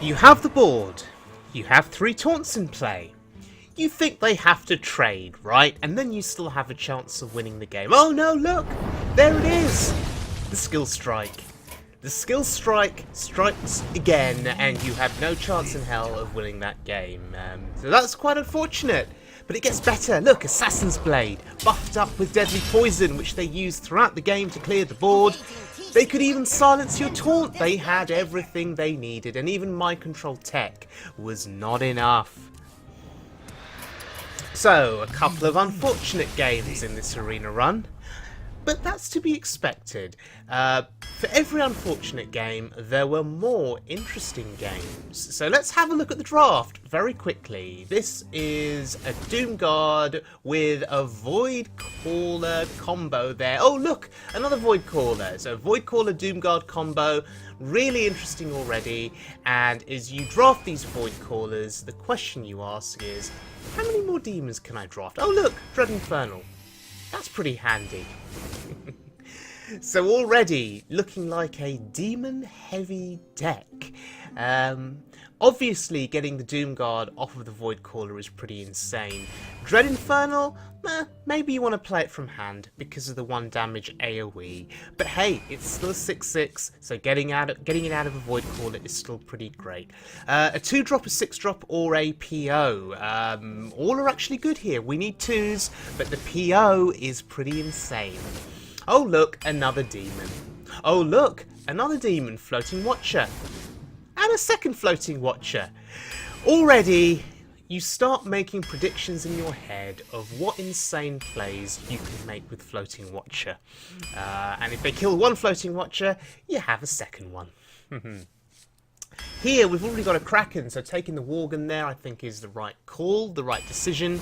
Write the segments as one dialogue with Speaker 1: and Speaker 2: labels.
Speaker 1: You have the board. You have 3 taunts in play. You think they have to trade, right? And then you still have a chance of winning the game. Oh no, look! There it is! The skill strike. The skill strike strikes again, and you have no chance in hell of winning that game. So that's quite unfortunate. But it gets better. Look, Assassin's Blade, buffed up with deadly poison, which they used throughout the game to clear the board. They could even silence your taunt. They had everything they needed, and even mind control tech was not enough. So, a couple of unfortunate games in this arena run. But that's to be expected. For every unfortunate game, there were more interesting games. So let's have a look at the draft very quickly. This is a Doomguard with a Void Caller combo there. Oh look, another Void Caller. So Void Caller Doomguard combo, really interesting already. And as you draft these Void Callers, the question you ask is, how many more demons can I draft? Oh look, Dread Infernal. That's pretty handy. So already looking like a demon-heavy deck. Obviously getting the Doomguard off of the Void Caller is pretty insane. Dread Infernal? Maybe you want to play it from hand because of the 1 damage AoE. But hey, it's still a 6/6, so getting it out of a Void Caller is still pretty great. A 2-drop, a 6-drop, or a PO. All are actually good here. We need 2s, but the PO is pretty insane. Oh look, another demon. Oh look, another demon, Floating Watcher. And a second Floating Watcher. Already, you start making predictions in your head of what insane plays you can make with Floating Watcher. And if they kill 1 Floating Watcher, you have a second one. Here, we've already got a Kraken, so taking the Worgen there I think is the right call, the right decision.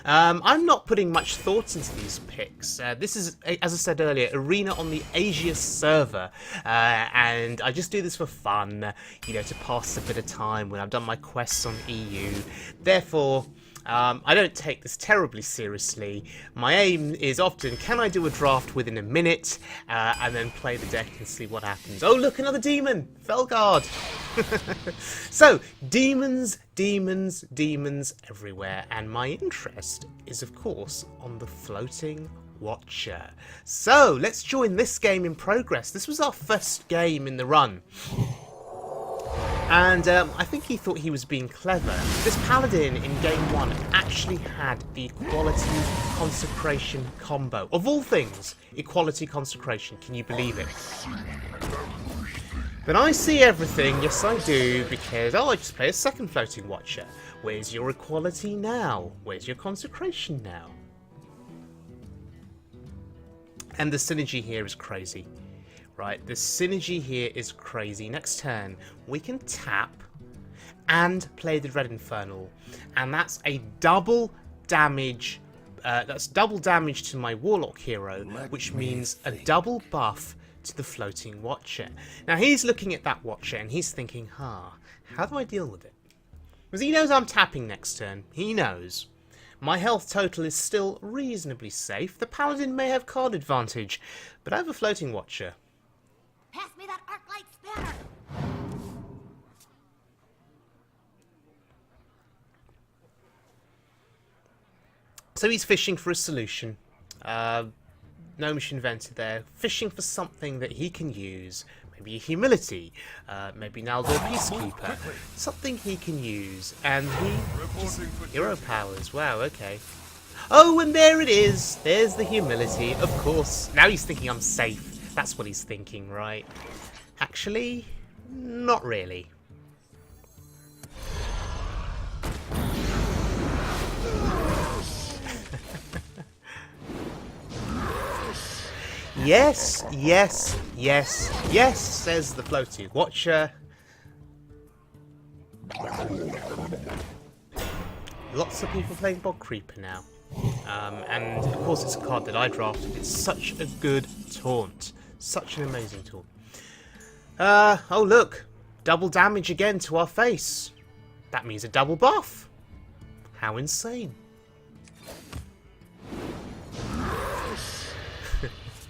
Speaker 1: I'm not putting much thought into these picks. This is, as I said earlier, Arena on the YESSSS server, and I just do this for fun, you know, to pass a bit of time when I've done my quests on EU. Therefore, I don't take this terribly seriously. My aim is often, can I do a draft within a minute, and then play the deck and see what happens. Oh look, another demon! Felguard! So, demons, demons, demons everywhere, and my interest is of course on the Floating Watcher. So, let's join this game in progress. This was our first game in the run. And I think he thought he was being clever. This Paladin in game 1 actually had the Equality Consecration combo. Of all things, Equality Consecration. Can you believe it? But I see everything, yes I do, because, oh, I just play a second Floating Watcher. Where's your Equality now? Where's your Consecration now? And the synergy here is crazy. Right, the synergy here is crazy. Next turn, we can tap and play the Dread Infernal. And that's a double damage. That's double damage to my Warlock hero, which means a double buff to the Floating Watcher. Now, he's looking at that Watcher and he's thinking, how do I deal with it? Because he knows I'm tapping next turn. He knows. My health total is still reasonably safe. The Paladin may have card advantage, but I have a Floating Watcher.
Speaker 2: Pass me that arc light spanner!
Speaker 1: So he's fishing for a solution. No mission invented there. Fishing for something that he can use. Maybe a Humility. Maybe Naldor Peacekeeper. Something he can use. And he just hero powers. Wow, okay. Oh, and there it is. There's the Humility. Of course. Now he's thinking I'm safe. That's what he's thinking, right? Actually, not really. Yes, yes, yes, yes, says the Floating Watcher. Lots of people playing Bog Creeper now. And of course it's a card that I drafted. It's such a good taunt. Such an amazing taunt. Oh look. Double damage again to our face. That means a double buff. How insane.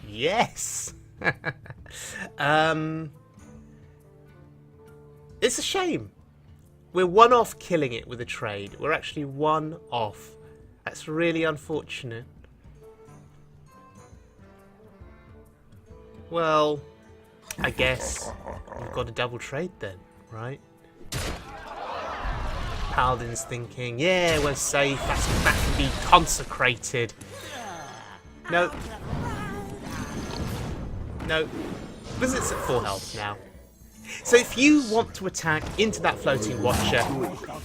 Speaker 1: Yes. It's a shame. We're one off killing it with a trade. We're actually one off. That's really unfortunate. Well, I guess we've got a double trade then, right? Paladin's thinking, yeah, we're safe. That can be consecrated. No. No. Blizzard's at 4 health now. So if you want to attack into that floating watcher,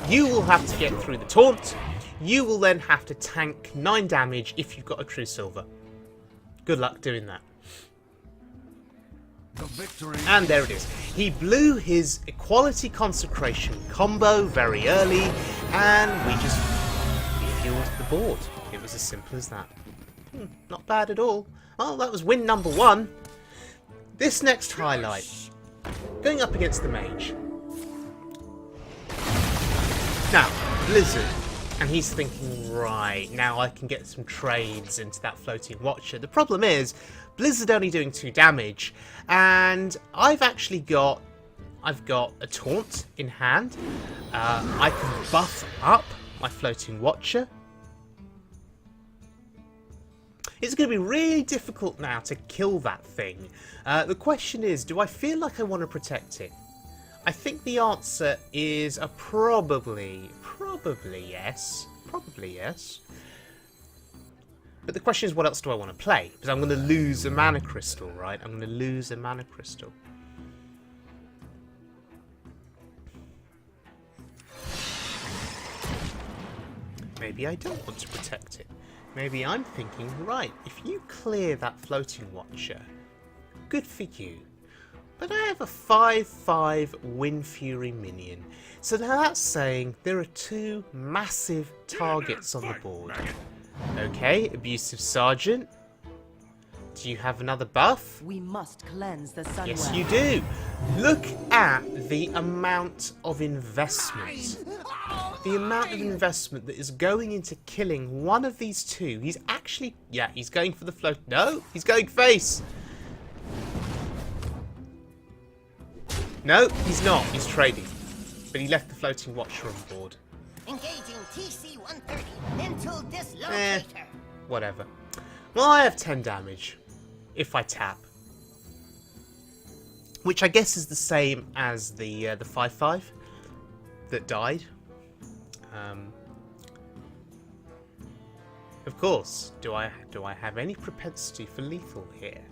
Speaker 1: you will have to get through the taunt. You will then have to tank 9 damage if you've got a true silver. Good luck doing that. And there it is. He blew his equality consecration combo very early, and we just refueled the board. It was as simple as that. Not bad at all. Well, that was win number 1. This next highlight, going up against the mage. Now, Blizzard, and he's thinking, right, now I can get some trades into that floating watcher. The problem is, Blizzard only doing 2 damage, and I've got a taunt in hand. I can buff up my floating watcher. It's going to be really difficult now to kill that thing. The question is, do I feel like I want to protect it? I think the answer is a probably yes. Probably yes. But the question is, what else do I want to play? Because I'm going to lose a mana crystal, right? I'm going to lose a mana crystal. Maybe I don't want to protect it. Maybe I'm thinking, right, if you clear that floating watcher, good for you. But I have a 5/5 Wind Fury minion. So now that's saying there are 2 massive targets on the board. Okay, Abusive Sergeant. Do you have another buff?
Speaker 3: We must cleanse the sun.
Speaker 1: Yes, you do. Look at the amount of investment. The amount of investment that is going into killing one of these 2. He's actually... Yeah, he's going for the float. No, he's going face. No, he's not. He's trading. But he left the floating watcher on board.
Speaker 2: Engaging TC-130 into dislocator.
Speaker 1: Whatever. Well, I have 10 damage if I tap, which I guess is the same as the 5/5 that died. Of course, do I have any propensity for lethal here?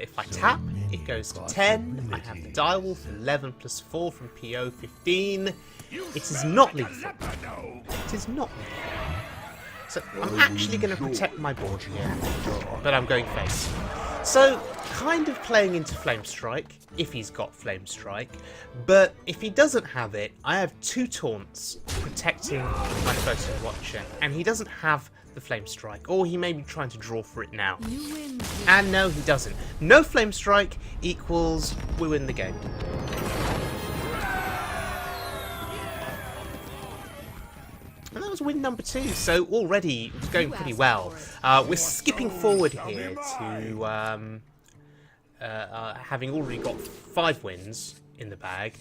Speaker 1: If I tap, it goes to 10. I have the direwolf 11 plus 4 from PO 15. It is not lethal. It is not lethal. So I'm actually going to protect my board here, but I'm going face. So kind of playing into Flame Strike, if he's got Flame Strike, but if he doesn't have it, I have 2 taunts protecting my floating watcher, and he doesn't have the Flame Strike, or he may be trying to draw for it now. And no, he doesn't. No Flame Strike equals we win the game. And that was win number 2, so already it's going pretty well. We're skipping forward here to having already got 5 wins in the bag.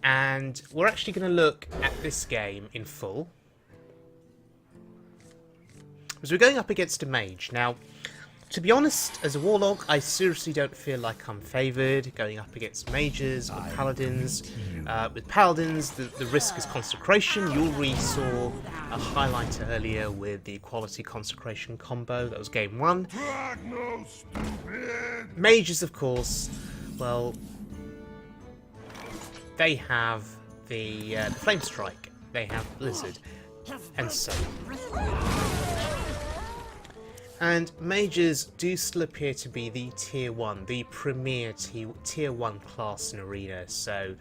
Speaker 1: And we're actually going to look at this game in full. Because we're going up against a mage. Now, to be honest, as a Warlock, I seriously don't feel like I'm favoured going up against mages or paladins. With paladins, the risk is consecration. You already saw a highlight earlier with the equality consecration combo. That was game 1. Mages, of course, well, they have the Flame Strike. They have Blizzard, and so on. And mages do still appear to be the tier 1, the premier tier 1 class in Arena. So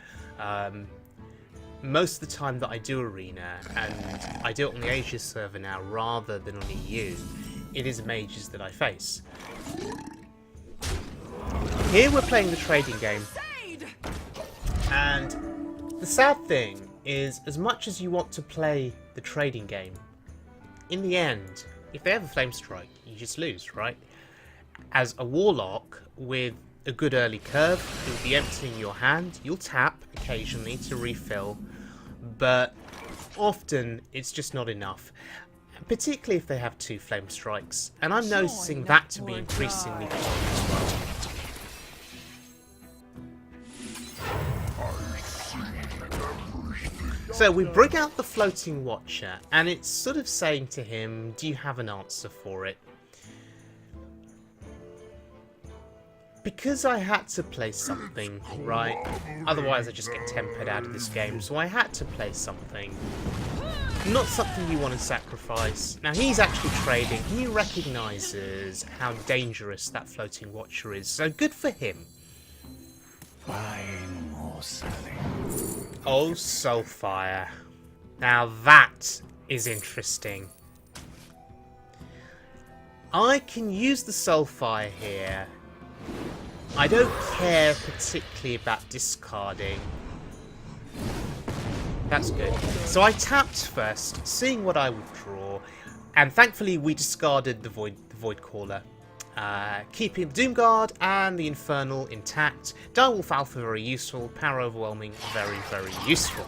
Speaker 1: most of the time that I do Arena, and I do it on the Asia server now rather than on EU, it is mages that I face. Here we're playing the trading game. And the sad thing is, as much as you want to play the trading game, in the end, if they have a Flame Strike, you just lose, right? As a Warlock with a good early curve, you'll be emptying your hand, you'll tap, okay? occasionally to refill, but often it's just not enough. Particularly if they have 2 flame strikes, and I'm noticing that to be increasingly common as well. So we bring out the Floating Watcher, and it's sort of saying to him, do you have an answer for it? Because I had to play something, right? Otherwise I just get tempered out of this game, so I had to play something. Not something you want to sacrifice. Now he's actually trading. He recognises how dangerous that Floating Watcher is, so good for him.
Speaker 4: Buying or selling.
Speaker 1: Oh, Soulfire. Now that is interesting. I can use the Soulfire here. I don't care particularly about discarding. That's good. So I tapped first, seeing what I would draw, and thankfully we discarded the Void Caller. Keeping the Doomguard and the Infernal intact. Direwolf Alpha very useful, Power Overwhelming very, very useful.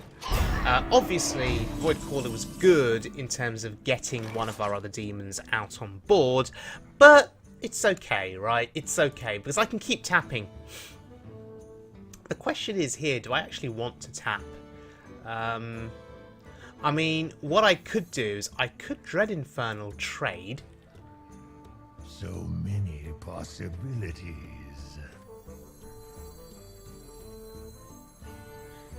Speaker 1: Obviously, Void Caller was good in terms of getting one of our other demons out on board, but it's okay, right? It's okay, because I can keep tapping. The question is here, do I actually want to tap? I mean, what I could do is I could Dread Infernal trade.
Speaker 4: So many possibilities.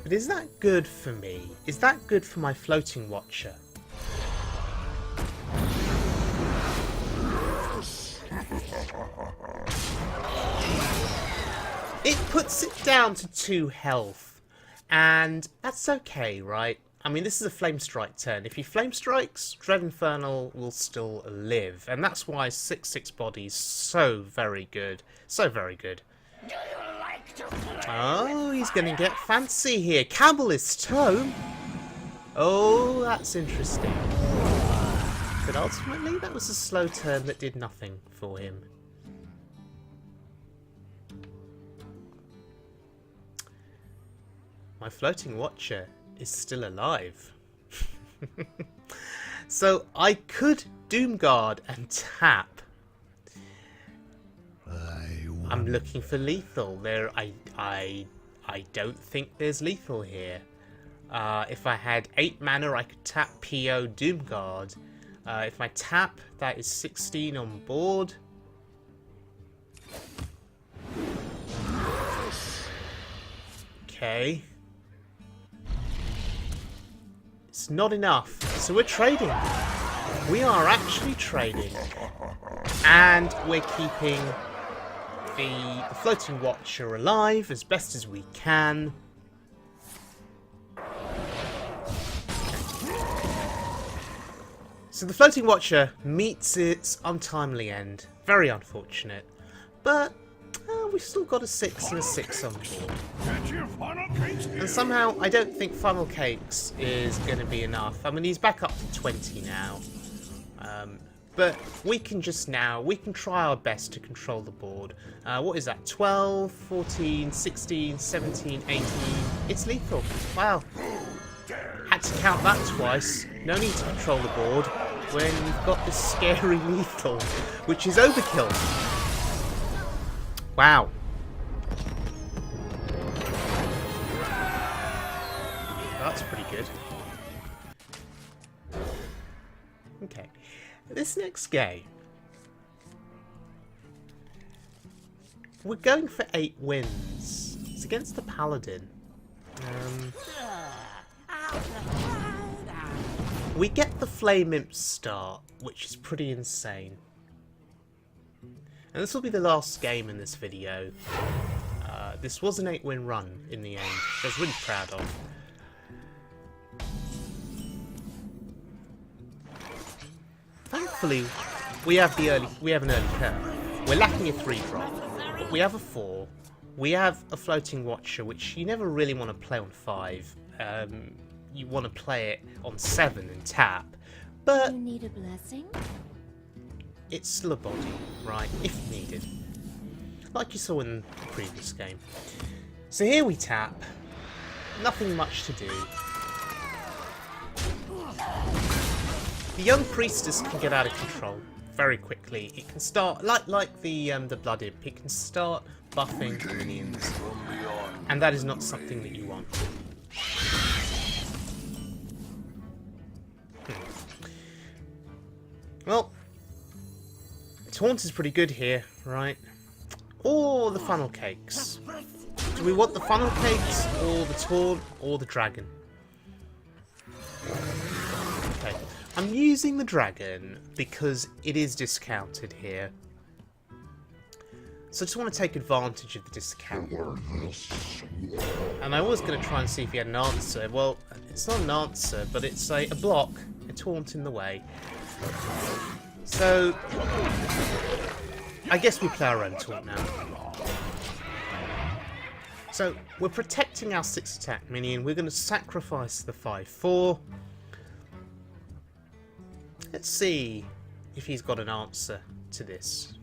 Speaker 1: But is that good for me? Is that good for my Floating Watcher? It puts it down to 2 health, and that's okay, right? I mean, this is a Flame Strike turn. If he Flame Strikes, Dread Infernal will still live, and that's why 6/6 body is so very good. So very good. Oh, he's going to get fancy here. Cabalist's Tome. Oh, that's interesting. But ultimately, that was a slow turn that did nothing for him. My Floating Watcher is still alive. So I could Doomguard and tap. I'm looking for lethal. I don't think there's lethal here. If I had 8 mana, I could tap PO Doomguard. If I tap, that is 16 on board. Okay. It's not enough. So we're trading. We are actually trading. And we're keeping the Floating Watcher alive as best as we can. So the Floating Watcher meets its untimely end. Very unfortunate. But we've still got a 6 and a 6 on board. And somehow I don't think Funnel Cakes is going to be enough. I mean, he's back up to 20 now. But we can try our best to control the board. What is that? 12, 14, 16, 17, 18. It's lethal. Wow. Had to count that twice. No need to control the board when you've got this scary lethal, which is overkill. Wow. That's pretty good. Okay. This next game, we're going for 8 wins. It's against the Paladin. We get the Flame Imp start, which is pretty insane. And this will be the last game in this video. This was an 8-win run in the end, which I was really proud of. Thankfully, we have an early curve. We're lacking a 3-drop, but we have a 4. We have a Floating Watcher, which you never really want to play on 5. You want to play it on 7 and tap, but
Speaker 5: You need a blessing?
Speaker 1: it's still a body, right, if needed. Like you saw in the previous game. So here we tap. nothing much to do. The young priestess can get out of control very quickly. It can start like the blood imp. It can start buffing minions, and that is not something that you want. Well, taunt is pretty good here, right? Or the funnel cakes. Do we want the funnel cakes, or the taunt, or the dragon? Okay, I'm using the dragon because it is discounted here. So I just want to take advantage of the discount. And I was going to try and see if he had an answer. Well, it's not an answer, but it's a block, a taunt in the way. So, I guess we play our own taunt now. So, we're protecting our 6 attack minion. We're going to sacrifice the 5/4. Let's see if he's got an answer to this.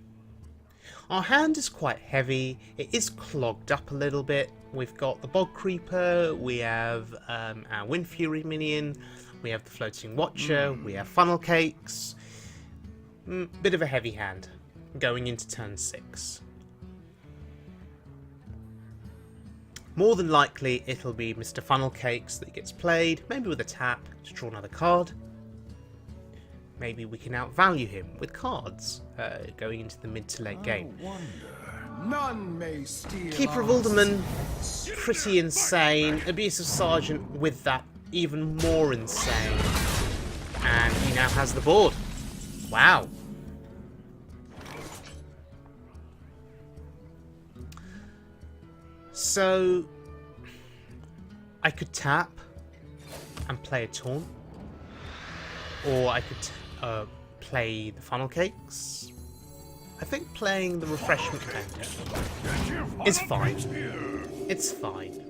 Speaker 1: Our hand is quite heavy. It is clogged up a little bit. We've got the Bog Creeper, we have our Wind Fury minion, we have the Floating Watcher, we have Funnel Cakes. Bit of a heavy hand going into turn 6. More than likely it'll be Mr. Funnel Cakes that gets played, maybe with a tap to draw another card. Maybe we can outvalue him with cards going into the mid to late game.
Speaker 5: None may steal
Speaker 1: Keeper of Alderman, pretty insane. Abusive Sergeant with that, even more insane. And he now has the board. Wow. So, I could tap and play a taunt. Or I could play the Funnel Cakes. I think playing the Refreshment Vendor is fine. It's fine.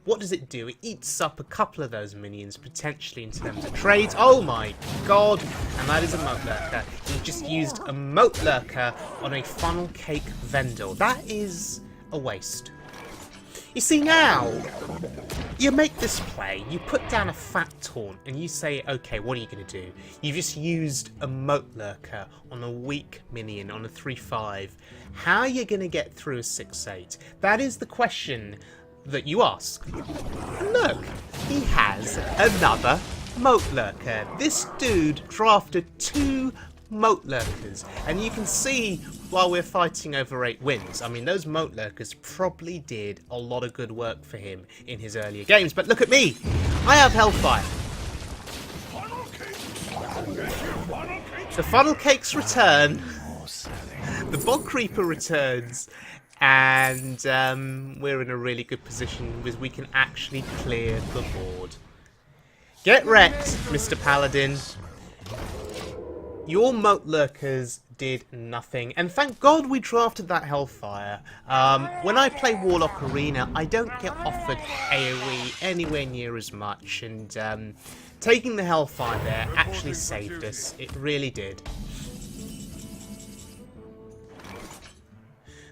Speaker 1: What does it do? It eats up a couple of those minions, potentially in terms of trades. Oh my god! And that is a Moatlurker. He just used a Moatlurker on a Funnel Cake Vendor. That is a waste. You see now, you make this play, you put down a fat taunt, and you say, okay, what are you going to do? You've just used a Moatlurker on a weak minion, on a 3/5. How are you going to get through a 6/8? That is the question that you ask. And look, he has another Moatlurker. This dude drafted 2 Moatlurkers, and you can see while we're fighting over 8 wins, I mean, those Moatlurkers probably did a lot of good work for him in his earlier games. But look at me, I have Hellfire. The Funnel Cakes return, the Bog Creeper returns, and we're in a really good position because we can actually clear the board. Get wrecked, Mr. Paladin. Your Moatlurkers did nothing, and thank God we drafted that Hellfire. When I play Warlock Arena, I don't get offered AoE anywhere near as much, and taking the Hellfire there actually saved us. It really did.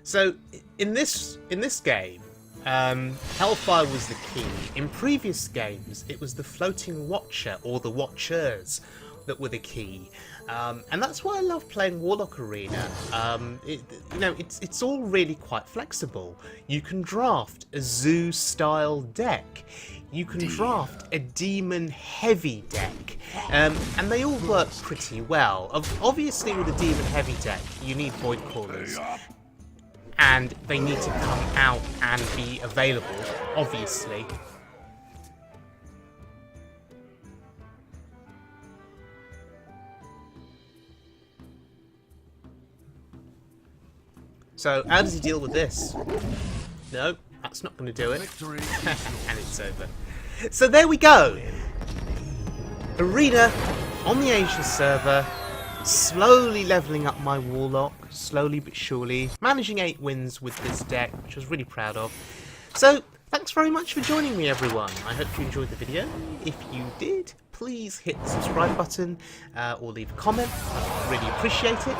Speaker 1: So, in this game, Hellfire was the key. In previous games, it was the Floating Watcher, or the Watchers, that were the key. And that's why I love playing Warlock Arena. It's all really quite flexible. You can draft a zoo-style deck. You can draft a demon-heavy deck. And they all work pretty well. Obviously, with a demon-heavy deck, you need Void Callers. And they need to come out and be available, obviously. So, how does he deal with this? No, that's not going to do it. And it's over. So there we go. Arena on the Asia server. Slowly leveling up my Warlock. Slowly but surely. Managing 8 wins with this deck, which I was really proud of. So, thanks very much for joining me, everyone. I hope you enjoyed the video. If you did, please hit the subscribe button or leave a comment. I'd really appreciate it.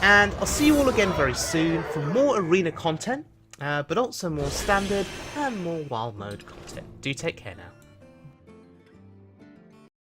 Speaker 1: And I'll see you all again very soon for more Arena content. but also more standard and more wild mode content. Do take care now.